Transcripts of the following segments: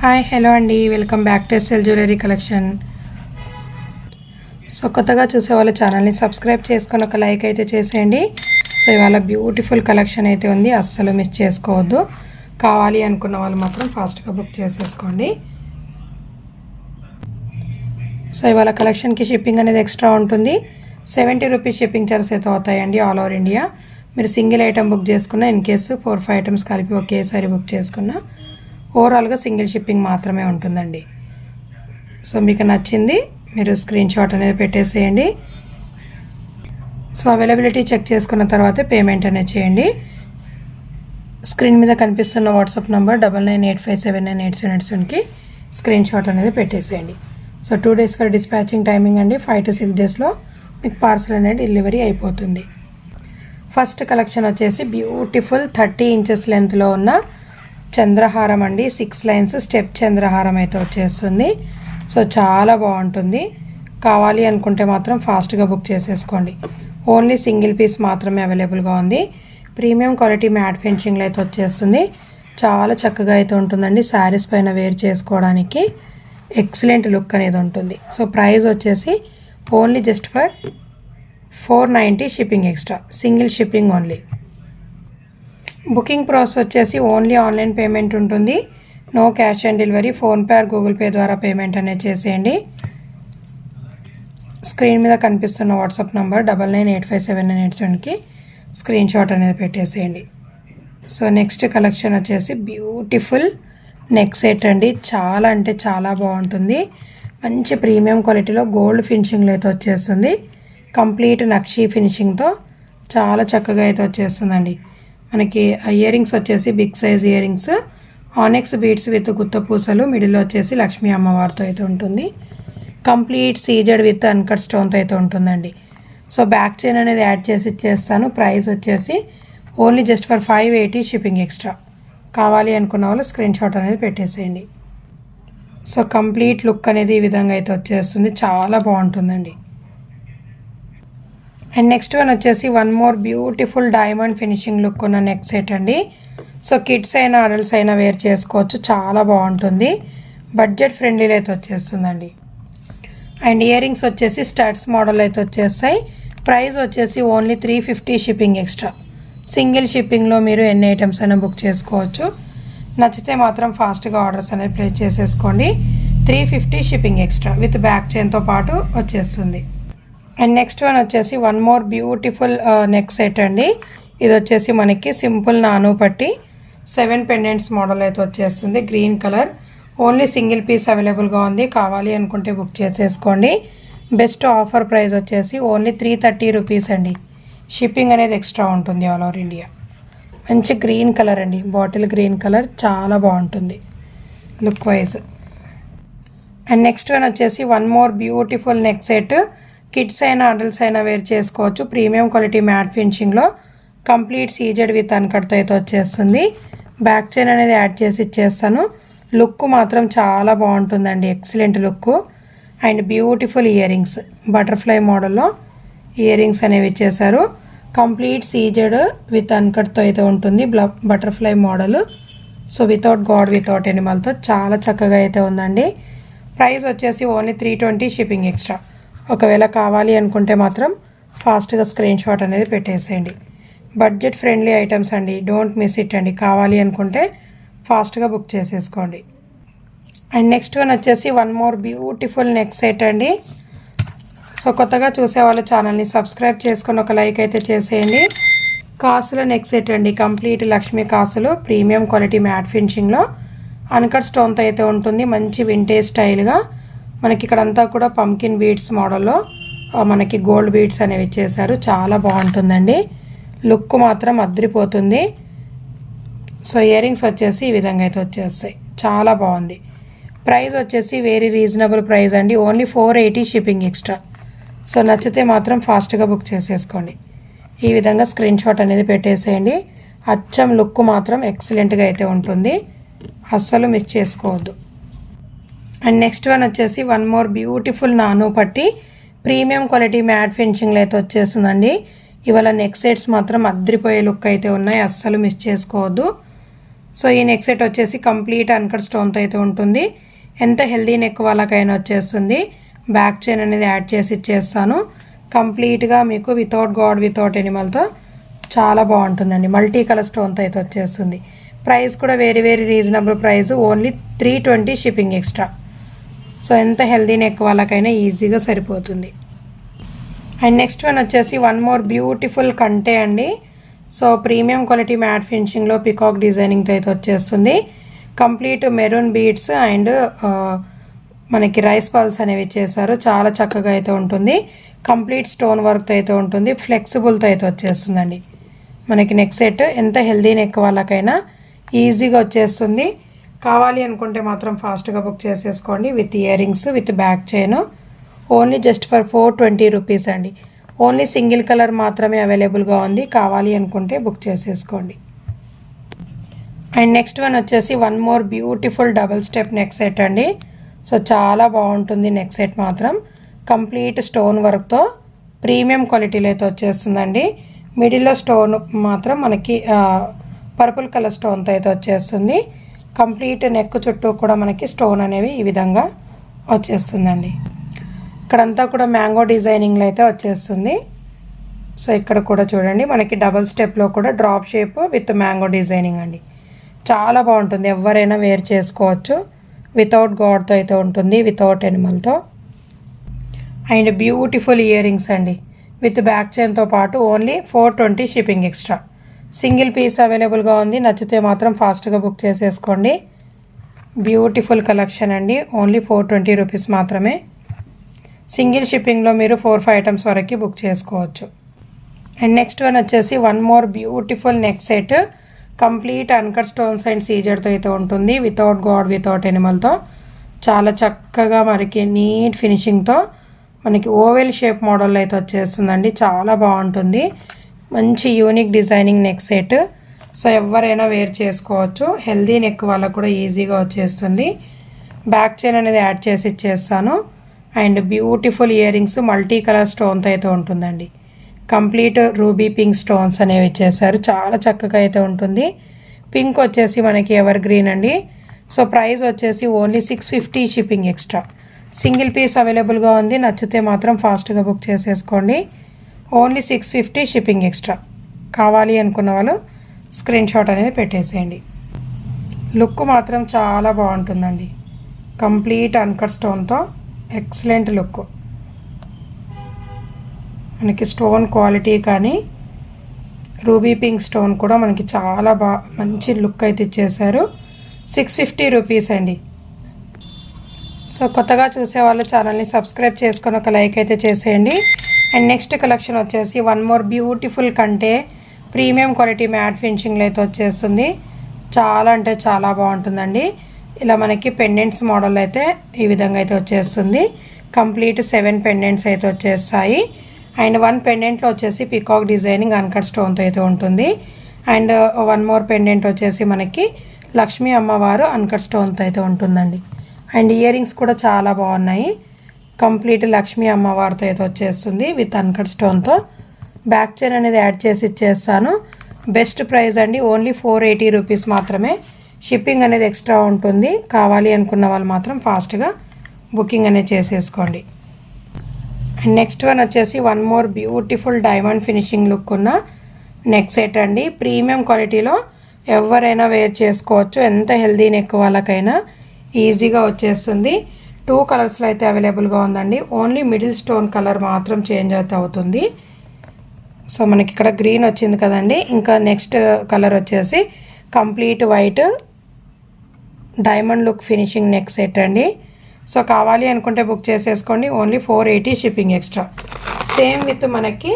Hi hello అండి, welcome back to SL jewellery collection. So కొత్తగా చూసే వాళ్ళ ఛానల్ని సబ్స్క్రైబ్ చేసుకొని ఒక లైక్ అయితే చేసేయండి. సో ఇవాళ బ్యూటిఫుల్ కలెక్షన్ అయితే ఉంది, అస్సలు మిస్ చేసుకోవద్దు. కావాలి అనుకున్న వాళ్ళు మాత్రం ఫాస్ట్గా బుక్ చేసేసుకోండి. సో ఇవాళ కలెక్షన్కి షిప్పింగ్ అనేది ఎక్స్ట్రా ఉంటుంది. 70 రూపీస్ షిప్పింగ్ చార్జెస్ అయితే అవుతాయండి ఆల్ ఓవర్ ఇండియా. మీరు సింగిల్ ఐటమ్ బుక్ చేసుకున్న, ఇన్ కేసు 4-5 ఐటమ్స్ కలిపి ఒకేసారి బుక్ చేసుకున్న ఓవరాల్గా సింగిల్ షిప్పింగ్ మాత్రమే ఉంటుందండి. సో మీకు నచ్చింది మీరు స్క్రీన్ షాట్ అనేది పెట్టేసేయండి. సో అవైలబిలిటీ చెక్ చేసుకున్న తర్వాతే పేమెంట్ అనేది చేయండి. స్క్రీన్ మీద కనిపిస్తున్న వాట్సాప్ నెంబర్ 9985799878కి స్క్రీన్ షాట్ అనేది పెట్టేసేయండి. So 2 days for dispatching timing అండి. 5 to 6 daysలో మీకు పార్సల్ అనేది డెలివరీ అయిపోతుంది. ఫస్ట్ కలెక్షన్ వచ్చేసి బ్యూటిఫుల్ 30 inches లెంత్లో ఉన్న చంద్రహారం అండి. 6 lines స్టెప్ చంద్రహారం అయితే వచ్చేస్తుంది. సో చాలా బాగుంటుంది. కావాలి అనుకుంటే మాత్రం ఫాస్ట్గా బుక్ చేసేసుకోండి. ఓన్లీ సింగిల్ పీస్ మాత్రమే అవైలబుల్గా ఉంది. ప్రీమియం క్వాలిటీ మ్యాట్ ఫినిషింగ్లో అయితే వచ్చేస్తుంది. చాలా చక్కగా అయితే ఉంటుందండి. శారీస్ పైన వేర్ చేసుకోవడానికి ఎక్సలెంట్ లుక్ అనేది ఉంటుంది. సో ప్రైస్ వచ్చేసి only just for 490 shipping extra, single shipping only. Booking process వచ్చేసి ఓన్లీ ఆన్లైన్ పేమెంట్ ఉంటుంది. No cash on delivery. PhonePe or Google Pay ద్వారా పేమెంట్ అనేది చేసేయండి. స్క్రీన్ మీద కనిపిస్తున్న వాట్సాప్ నెంబర్ 99857998కి స్క్రీన్ షాట్ అనేది పెట్టేసేయండి. సో నెక్స్ట్ కలెక్షన్ వచ్చేసి బ్యూటిఫుల్ నెక్ సెట్ అండి. చాలా అంటే చాలా బాగుంటుంది. మంచి ప్రీమియం క్వాలిటీలో గోల్డ్ ఫినిషింగ్లో అయితే వచ్చేస్తుంది. కంప్లీట్ నక్షీ ఫినిషింగ్తో చాలా చక్కగా అయితే వచ్చేస్తుందండి. మనకి ఇయర్ రింగ్స్ వచ్చేసి బిగ్ సైజ్ ఇయర్ రింగ్స్, ఆనెక్స్ బీడ్స్ విత్ గుత్త పూసలు, మిడిల్లో వచ్చేసి లక్ష్మీ అమ్మవారితో అయితే ఉంటుంది. కంప్లీట్ సీజెడ్ విత్ అన్కట్ స్టోన్తో అయితే ఉంటుందండి. సో బ్యాక్ చైన్ అనేది యాడ్ చేసి ఇచ్చేస్తాను. ప్రైస్ వచ్చేసి only just for 580 shipping extra. కావాలి అనుకున్న వాళ్ళు స్క్రీన్ షాట్ అనేది పెట్టేసేయండి. సో కంప్లీట్ లుక్ అనేది ఈ విధంగా అయితే వచ్చేస్తుంది. చాలా బాగుంటుందండి. అండ్ నెక్స్ట్ వన్ వచ్చేసి one more beautiful diamond finishing look ఉన్న నెక్ సెట్ అండి. సో కిడ్స్ అయినా అడల్ట్స్ అయినా వేర్ చేసుకోవచ్చు. చాలా బాగుంటుంది. బడ్జెట్ ఫ్రెండ్లీలో అయితే వచ్చేస్తుందండి. అండ్ ఇయర్ రింగ్స్ వచ్చేసి స్టడ్స్ మోడల్ అయితే వచ్చేస్తాయి. ప్రైస్ వచ్చేసి ఓన్లీ 350 షిప్పింగ్ ఎక్స్ట్రా. సింగిల్ షిప్పింగ్లో మీరు ఎన్ని ఐటమ్స్ అయినా బుక్ చేసుకోవచ్చు. నచ్చితే మాత్రం ఫాస్ట్గా ఆర్డర్స్ అనేది ప్లేస్ చేసేసుకోండి. 350 షిప్పింగ్ ఎక్స్ట్రా విత్ బ్యాక్ చైన్తో పాటు వచ్చేస్తుంది. అండ్ నెక్స్ట్ వన్ వచ్చేసి one more beautiful neck set అండి. ఇది వచ్చేసి మనకి సింపుల్ నాను పట్టి 7 pendants మోడల్ అయితే వచ్చేస్తుంది. Green colour. Only single piece అవైలబుల్గా ఉంది. కావాలి అనుకుంటే బుక్ చేసేసుకోండి. బెస్ట్ ఆఫర్ ప్రైస్ వచ్చేసి ఓన్లీ 330 రూపీస్ అండి. షిప్పింగ్ అనేది ఎక్స్ట్రా ఉంటుంది ఆల్ ఓవర్ ఇండియా. మంచి గ్రీన్ కలర్ అండి, బాటిల్ గ్రీన్ కలర్. చాలా బాగుంటుంది look wise. And next one వచ్చేసి one more beautiful neck set. Kids అయినా అడల్ట్స్ అయినా వేర్ చేసుకోవచ్చు. ప్రీమియం క్వాలిటీ మ్యాట్ ఫినిషింగ్లో కంప్లీట్ సీజెడ్ విత్ అన్కట్తో అయితే వచ్చేస్తుంది. బ్యాక్ చైన్ అనేది యాడ్ చేసి ఇచ్చేస్తాను. లుక్ మాత్రం చాలా బాగుంటుందండి, excellent look. And beautiful ear rings, butterfly మోడల్లో ఇయర్ రింగ్స్ అనేవి ఇచ్చేసారు. కంప్లీట్ సీజెడ్ విత్ అన్కట్తో అయితే ఉంటుంది. Butterfly model. So without god without ఎనిమల్తో చాలా చక్కగా అయితే ఉందండి. ప్రైస్ వచ్చేసి ఓన్లీ 320 షిప్పింగ్ ఎక్స్ట్రా. ఒకవేళ కావాలి అనుకుంటే మాత్రం ఫాస్ట్గా స్క్రీన్ షాట్ అనేది పెట్టేసేయండి. బడ్జెట్ ఫ్రెండ్లీ ఐటమ్స్ అండి, డోంట్ మిస్ ఇట్ అండి. కావాలి అనుకుంటే ఫాస్ట్గా బుక్ చేసేసుకోండి. అండ్ నెక్స్ట్ వన్ వచ్చేసి one more beautiful neck set అండి. సో కొత్తగా చూసేవాళ్ళు ఛానల్ని సబ్స్క్రైబ్ చేసుకొని ఒక లైక్ అయితే చేసేయండి. కాసుల నెక్ సెట్ అండి. కంప్లీట్ లక్ష్మీ కాసులు, ప్రీమియం క్వాలిటీ మ్యాట్ ఫినిషింగ్లో అన్కట్ స్టోన్తో అయితే ఉంటుంది. మంచి వింటేజ్ స్టైల్గా మనకి ఇక్కడంతా కూడా పంకిన్ బీడ్స్ మోడల్లో మనకి గోల్డ్ బీడ్స్ అనేవి ఇచ్చేసారు. చాలా బాగుంటుందండి. లుక్ మాత్రం అద్రిపోతుంది. సో ఇయర్ రింగ్స్ వచ్చేసి ఈ విధంగా అయితే వచ్చేస్తాయి. చాలా బాగుంది. ప్రైస్ వచ్చేసి వెరీ రీజనబుల్ ప్రైస్ అండి. Only 480 shipping extra. సో నచ్చితే మాత్రం ఫాస్ట్గా బుక్ చేసేసుకోండి. ఈ విధంగా స్క్రీన్ షాట్ అనేది పెట్టేసేయండి. అచ్చం లుక్ మాత్రం ఎక్సలెంట్గా అయితే ఉంటుంది. అస్సలు మిస్ చేసుకోవద్దు. అండ్ నెక్స్ట్ వన్ వచ్చేసి వన్ మోర్ బ్యూటిఫుల్ నాను పట్టి ప్రీమియం క్వాలిటీ మ్యాట్ ఫినిషింగ్లో అయితే వచ్చేస్తుందండి. ఇవాళ నెక్ సెట్స్ మాత్రం అద్రిపోయే లుక్ అయితే ఉన్నాయి. అస్సలు మిస్ చేసుకోవద్దు. సో ఈ నెక్ సెట్ వచ్చేసి కంప్లీట్ అన్కట్ స్టోన్తో అయితే ఉంటుంది. ఎంత హెల్దీ నెక్ వాళ్ళకైనా వచ్చేస్తుంది. బ్యాక్ చైన్ అనేది యాడ్ చేసి ఇచ్చేస్తాను. కంప్లీట్గా మీకు వితౌట్ గాడ్ వితౌట్ ఎనిమల్తో చాలా బాగుంటుందండి. మల్టీ కలర్ స్టోన్తో అయితే వచ్చేస్తుంది. ప్రైస్ కూడా very reasonable price, only 320 shipping extra. So ఎంత హెల్దీ నెక్ వాళ్ళకైనా ఈజీగా సరిపోతుంది. అండ్ నెక్స్ట్ వన్ వచ్చేసి వన్ మోర్ బ్యూటిఫుల్ కంటే అండి. సో ప్రీమియం క్వాలిటీ మ్యాట్ ఫినిషింగ్లో పికాక్ డిజైనింగ్తో అయితే వచ్చేస్తుంది. కంప్లీట్ మెరూన్ బీడ్స్ అండ్ మనకి రైస్ పల్స్ అనేవి ఇచ్చేసారు. చాలా చక్కగా అయితే ఉంటుంది. కంప్లీట్ స్టోన్ వర్క్తో అయితే ఉంటుంది. ఫ్లెక్సిబుల్తో అయితే వచ్చేస్తుందండి మనకి నెక్ సెట్. ఎంత హెల్దీ నెక్ వాళ్ళకైనా ఈజీగా వచ్చేస్తుంది. కావాలి అనుకుంటే మాత్రం ఫాస్ట్గా బుక్ చేసేసుకోండి. With ear rings with back chain. Only just for 420 rupees అండి. ఓన్లీ సింగిల్ కలర్ మాత్రమే అవైలబుల్గా ఉంది. కావాలి అనుకుంటే బుక్ చేసేసుకోండి. అండ్ నెక్స్ట్ వన్ వచ్చేసి one more beautiful double step neck set అండి. సో చాలా బాగుంటుంది నెక్ సెట్ మాత్రం. కంప్లీట్ స్టోన్ వర్క్తో ప్రీమియం క్వాలిటీలో అయితే వచ్చేస్తుందండి. మిడిల్లో స్టోన్ మాత్రం మనకి పర్పుల్ కలర్ స్టోన్తో అయితే వచ్చేస్తుంది. కంప్లీట్ నెక్ చుట్టూ కూడా మనకి స్టోన్ అనేవి ఈ విధంగా వచ్చేస్తుందండి. ఇక్కడంతా కూడా మ్యాంగో డిజైనింగ్లో అయితే వచ్చేస్తుంది. సో ఇక్కడ కూడా చూడండి మనకి డబల్ స్టెప్లో కూడా drop shape with mango designing అండి. చాలా బాగుంటుంది. ఎవరైనా వేర్ చేసుకోవచ్చు. వితౌట్ గాడ్తో అయితే ఉంటుంది, వితౌట్ ఎనిమల్తో. అండ్ బ్యూటిఫుల్ ఇయర్ రింగ్స్ అండి విత్ బ్యాక్ చైన్తో పాటు. Only 420 shipping extra. Single piece అవైలబుల్గా ఉంది. నచ్చితే మాత్రం ఫాస్ట్గా బుక్ చేసేసుకోండి. బ్యూటిఫుల్ కలెక్షన్ అండి. ఓన్లీ 420 రూపీస్ మాత్రమే. సింగిల్ షిప్పింగ్లో మీరు 4-5 ఐటమ్స్ వరకు బుక్ చేసుకోవచ్చు. అండ్ నెక్స్ట్ వన్ వచ్చేసి one more beautiful neck set. Complete uncut stones and సీజర్తో అయితే ఉంటుంది. వితౌట్ గాడ్ వితౌట్ ఎనిమల్తో చాలా చక్కగా మనకి నీట్ ఫినిషింగ్తో మనకి ఓవెల్ షేప్ మోడల్లో అయితే వచ్చేస్తుందండి. చాలా బాగుంటుంది. మంచి unique designing neck set. So ఎవరైనా వేర్ చేసుకోవచ్చు. హెల్దీ నెక్ వాళ్ళకు కూడా ఈజీగా వచ్చేస్తుంది. బ్యాక్ చైన్ అనేది యాడ్ చేసి ఇచ్చేస్తాను. And beautiful ear rings multi colour స్టోన్తో అయితే ఉంటుందండి. కంప్లీట్ రూబీ పింక్ స్టోన్స్ అనేవి ఇచ్చేసారు. చాలా చక్కగా అయితే ఉంటుంది. పింక్ వచ్చేసి మనకి ఎవర్ గ్రీన్ అండి. సో ప్రైస్ వచ్చేసి only 650 shipping extra. Single piece అవైలబుల్గా ఉంది. నచ్చితే మాత్రం ఫాస్ట్గా బుక్ చేసేసుకోండి. Only 650 shipping extra. కావాలి అనుకున్న వాళ్ళు స్క్రీన్ షాట్ అనేది పెట్టేసేయండి. లుక్ మాత్రం చాలా బాగుంటుందండి. కంప్లీట్ అన్కట్ స్టోన్తో ఎక్సలెంట్ లుక్. మనకి స్టోన్ క్వాలిటీ కానీ రూబీ పింక్ స్టోన్ కూడా మనకి చాలా మంచి లుక్ అయితే ఇచ్చేసారు. 650 రూపీస్ అండి. సో కొత్తగా చూసేవాళ్ళు ఛానల్ని సబ్స్క్రైబ్ చేసుకొని ఒక లైక్ అయితే చేసేయండి. అండ్ నెక్స్ట్ కలెక్షన్ వచ్చేసి వన్ మోర్ బ్యూటిఫుల్ కంటే ప్రీమియం క్వాలిటీ మ్యాట్ ఫినిషింగ్లో అయితే వచ్చేస్తుంది. చాలా అంటే చాలా బాగుంటుందండి. ఇలా మనకి పెండెంట్స్ మోడల్ అయితే ఈ విధంగా అయితే వచ్చేస్తుంది. కంప్లీట్ 7 పెండెంట్స్ అయితే వచ్చేస్తాయి. అండ్ 1 పెండెంట్లో వచ్చేసి పికాక్ డిజైనింగ్ అన్కట్ స్టోన్తో అయితే ఉంటుంది. అండ్ వన్ మోర్ పెండెంట్ వచ్చేసి మనకి లక్ష్మీ అమ్మవారు అన్కట్ స్టోన్తో అయితే ఉంటుందండి. అండ్ ఇయర్ రింగ్స్ కూడా చాలా బాగున్నాయి. కంప్లీట్ లక్ష్మీ అమ్మవారితో అయితే వచ్చేస్తుంది విత్ అన్కట్ స్టోన్తో. బ్యాక్ చైన్ అనేది యాడ్ చేసి ఇచ్చేస్తాను. బెస్ట్ ప్రైస్ అండి. ఓన్లీ 480 రూపీస్ మాత్రమే. షిప్పింగ్ అనేది ఎక్స్ట్రా ఉంటుంది. కావాలి అనుకున్న వాళ్ళు మాత్రం ఫాస్ట్గా బుకింగ్ అనేది చేసేసుకోండి. అండ్ నెక్స్ట్ వన్ వచ్చేసి one more beautiful diamond finishing look ఉన్న నెక్ సెట్ అండి. ప్రీమియం క్వాలిటీలో ఎవరైనా వేర్ చేసుకోవచ్చు. ఎంత హెల్దీ నెక్ వాళ్ళకైనా ఈజీగా వచ్చేస్తుంది. 2 కలర్స్లో అయితే అవైలబుల్గా ఉందండి. ఓన్లీ మిడిల్ స్టోన్ కలర్ మాత్రం చేంజ్ అయితే అవుతుంది. సో మనకి ఇక్కడ గ్రీన్ వచ్చింది కదండి. ఇంకా నెక్స్ట్ కలర్ వచ్చేసి complete white diamond look finishing neck set అండి. సో కావాలి అనుకుంటే బుక్ చేసేసుకోండి. Only 480 shipping extra. Same with మనకి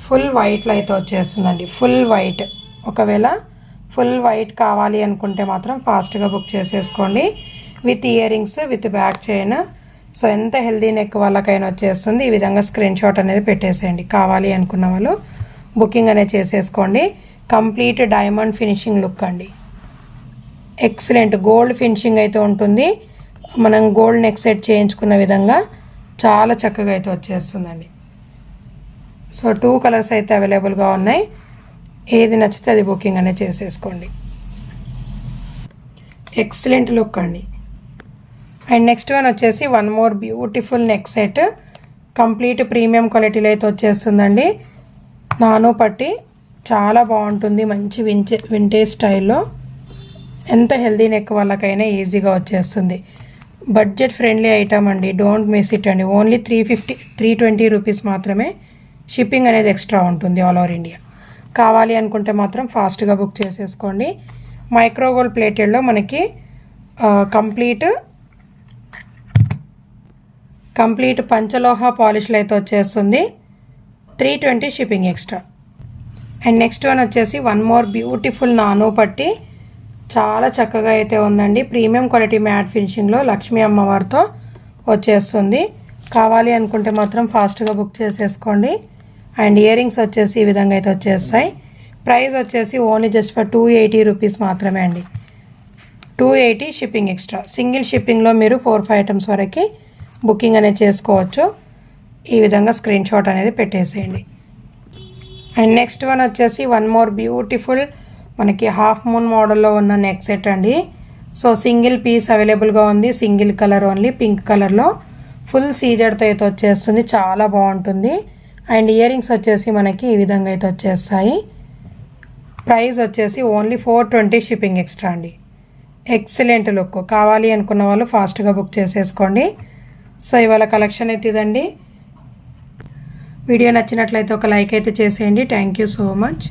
ఫుల్ వైట్లో అయితే వచ్చేస్తుందండి. Full white. ఒకవేళ ఫుల్ వైట్ కావాలి అనుకుంటే మాత్రం ఫాస్ట్గా బుక్ చేసేసుకోండి. With ear rings with back chain. So ఎంత హెల్దీ నెక్ వాళ్ళకైనా వచ్చేస్తుంది. ఈ విధంగా స్క్రీన్ షాట్ అనేది పెట్టేసేయండి. కావాలి అనుకున్న వాళ్ళు బుకింగ్ అనేది చేసేసుకోండి. కంప్లీట్ డైమండ్ ఫినిషింగ్ లుక్ అండి. ఎక్సలెంట్ గోల్డ్ ఫినిషింగ్ అయితే ఉంటుంది. మనం గోల్డ్ నెక్ సెట్ చేయించుకున్న విధంగా చాలా చక్కగా అయితే వచ్చేస్తుందండి. సో 2 కలర్స్ అయితే అవైలబుల్గా ఉన్నాయి. ఏది నచ్చితే అది బుకింగ్ అనేది చేసేసుకోండి. ఎక్సలెంట్ లుక్ అండి. అండ్ నెక్స్ట్ వన్ వచ్చేసి one more beautiful neck set. Complete premium క్వాలిటీలో అయితే వచ్చేస్తుందండి. నాను పట్టి చాలా బాగుంటుంది, మంచి వింటేజ్ స్టైల్లో. ఎంత హెల్దీ నెక్ వాళ్ళకైనా ఈజీగా వచ్చేస్తుంది. బడ్జెట్ ఫ్రెండ్లీ ఐటమ్ అండి, డోంట్ మిస్ ఇట్ అండి. ఓన్లీ 320 రూపీస్ మాత్రమే. షిప్పింగ్ అనేది ఎక్స్ట్రా ఉంటుంది ఆల్ ఓవర్ ఇండియా. కావాలి అనుకుంటే మాత్రం ఫాస్ట్గా బుక్ చేసేసుకోండి. మైక్రోగోల్డ్ ప్లేటెడ్లో మనకి కంప్లీట్ పంచలోహ పాలిష్లో అయితే వచ్చేస్తుంది. 320 shipping extra. And next one వచ్చేసి వన్ మోర్ బ్యూటిఫుల్ నాను పట్టి. చాలా చక్కగా అయితే ఉందండి. ప్రీమియం క్వాలిటీ మ్యాట్ ఫినిషింగ్లో లక్ష్మీ అమ్మవారితో వచ్చేస్తుంది. కావాలి అనుకుంటే మాత్రం ఫాస్ట్గా బుక్ చేసేసుకోండి. అండ్ ఇయర్ రింగ్స్ వచ్చేసి ఈ విధంగా అయితే వచ్చేస్తాయి. ప్రైస్ వచ్చేసి ఓన్లీ జస్ట్ ఫర్ 280 రూపీస్ మాత్రమే అండి. 280 షిప్పింగ్ ఎక్స్ట్రా. సింగిల్ షిప్పింగ్లో మీరు 4-5 ఐటమ్స్ వరకు బుకింగ్ అనేది చేసుకోవచ్చు. ఈ విధంగా స్క్రీన్ షాట్ అనేది పెట్టేసేయండి. అండ్ నెక్స్ట్ వన్ వచ్చేసి వన్ మోర్ బ్యూటిఫుల్ మనకి హాఫ్ మూన్ మోడల్లో ఉన్న నెక్ సెట్ అండి. సో సింగిల్ పీస్ అవైలబుల్గా ఉంది. సింగిల్ కలర్ ఓన్లీ, పింక్ కలర్లో ఫుల్ సీజర్తో అయితే వచ్చేస్తుంది. చాలా బాగుంటుంది. అండ్ ఇయర్ రింగ్స్ వచ్చేసి మనకి ఈ విధంగా అయితే వచ్చేస్తాయి. ప్రైస్ వచ్చేసి ఓన్లీ 420 షిప్పింగ్ ఎక్స్ట్రా అండి. Excellent look. కావాలి అనుకున్న వాళ్ళు ఫాస్ట్గా బుక్ చేసేసుకోండి. సో ఇవాళ కలెక్షన్ అయితే ఇదండి. వీడియో నచ్చినట్లయితే ఒక లైక్ అయితే చేసేయండి. Thank you so much.